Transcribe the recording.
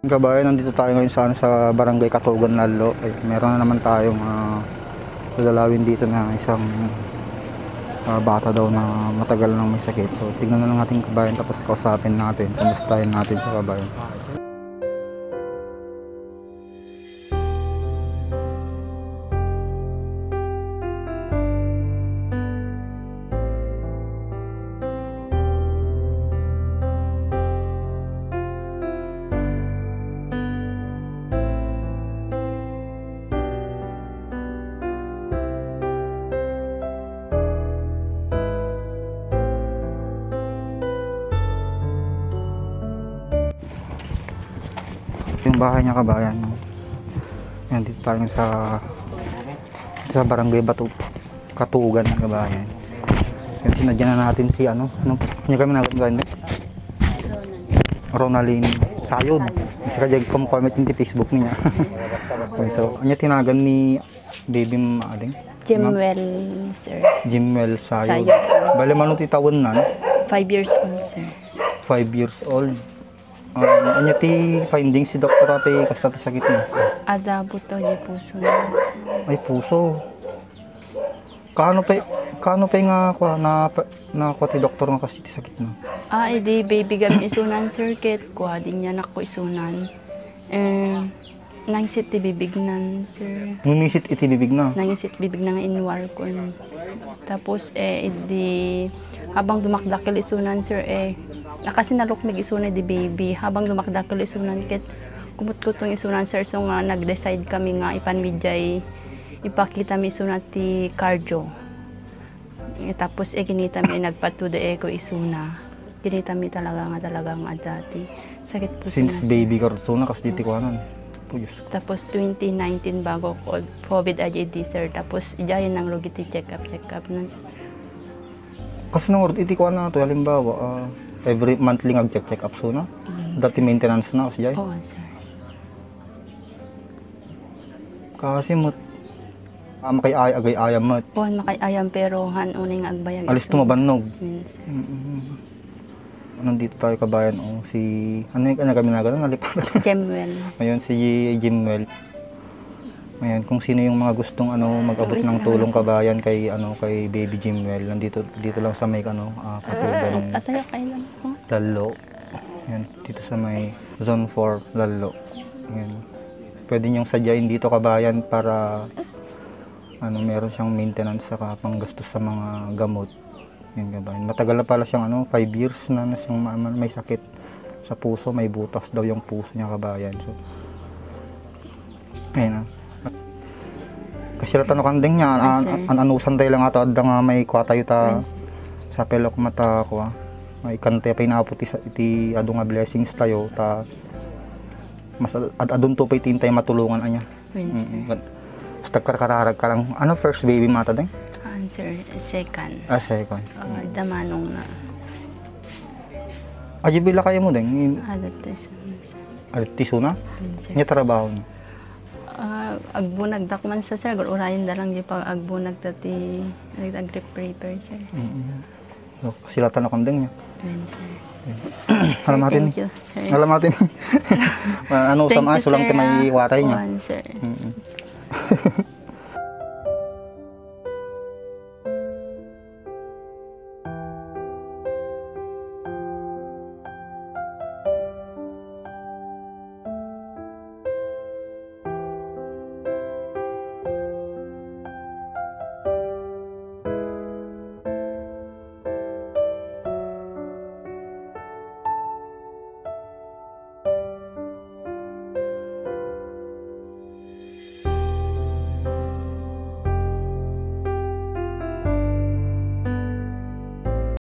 Kabayan, nandito tayo ngayon sa Barangay Katugan, Lalo. Ay, meron na naman tayong lalawin dito na isang bata daw na matagal nang may sakit. So tignan na lang natin kabayan, tapos kausapin natin, kamustahin natin sa kabayan. Yung bahay niya kabayan. Yan, dito tayo sa Barangay Katugan ng kabayan. Yan, sinadya na natin si ano niya kami nagaganda. Ronaldin Sayod. Isa ka dyan comment yung Facebook niya. Okay, so, anya tinagan ni baby Ading? Jimwell, sir. Jimwell Sayod. Sayod. Bale manong titawon na? 5 years old, sir. 5 years old. Anya ti findings si Dr. Ape kasta ti sakit mo? Ada buto niya puso na. Ay puso. Kaano pa nga na ti doktor nga kasi ti sakit mo? Edi baby gam isunan circuit kuha din niya nako isunan. Nangsit ti bibignan, sir. Numisit iti bibig na. Nangsit bibig na nga inwar ko. Tapos edi habang dumakdakil isunan, sir, kasi nalukmig isunan di baby. Habang dumakdakil isunan kit kumut-kut tong isunan, sir, so nga nag-decide kami nga ipanmidjay ipakita mi isunan ti cardio. Tapos kinita mi nagpatuda ko isuna. Kinita mi talaga nga dati. Sakit po Since baby ka na kasi diti kuanan. Puyos. Tapos 2019 bago COVID IJD, sir. Tapos ijayan ng lugiti check-up nun, sir. Kasi nang iti kuanan na to, halimbawa, every monthly check up so na? Dati maintenance na kasi jay? Oo, sir. Kasi mo, makay-ayam mo. Oo, makayayam pero unay nga agbayag. Alis tumabannog. Yes, sir. Nandito tayo kabayan, si, ano yung kami nagano, nalipan. Jimwell. Ngayon si Jimwell. Ngayon, kung sino yung mga gustong mag-abot ng tulong kabayan kay baby Jimwell, nandito lang sa may Katugan Atayo kayo lang po. Lalo. Yan, dito sa may Zone 4 Lalo. Yan. Pwede niyong sadyain dito kabayan para meron siyang maintenance saka panggastos sa mga gamot. Yan kabayan. Matagal na pala siyang 5 years na siyang may sakit sa puso, may butas daw yung puso niya kabayan. So, ayun kasi ratano kanding niya, anusan tayo lang ato adda nga may kwa tayo ta sa pelok mata ko may kante pa inaputi sa iti adu nga blessings tayo ta mas adun to pa itintay matulungan anya. Basta karkararag ka lang. First baby mata ding? Answer, second. Second. Damanong na. Bila kayo mo ding? Tisuna? Niya trabaho niya? Agbunag dakman sa, sir, urayan da lang di pag agbunag tati nag-prepare, sir. So, sila tanong kanding niya? Sir. Alam natin. Thank you, sir. Alam natin. Sama sulang ti may watay niya? Sir.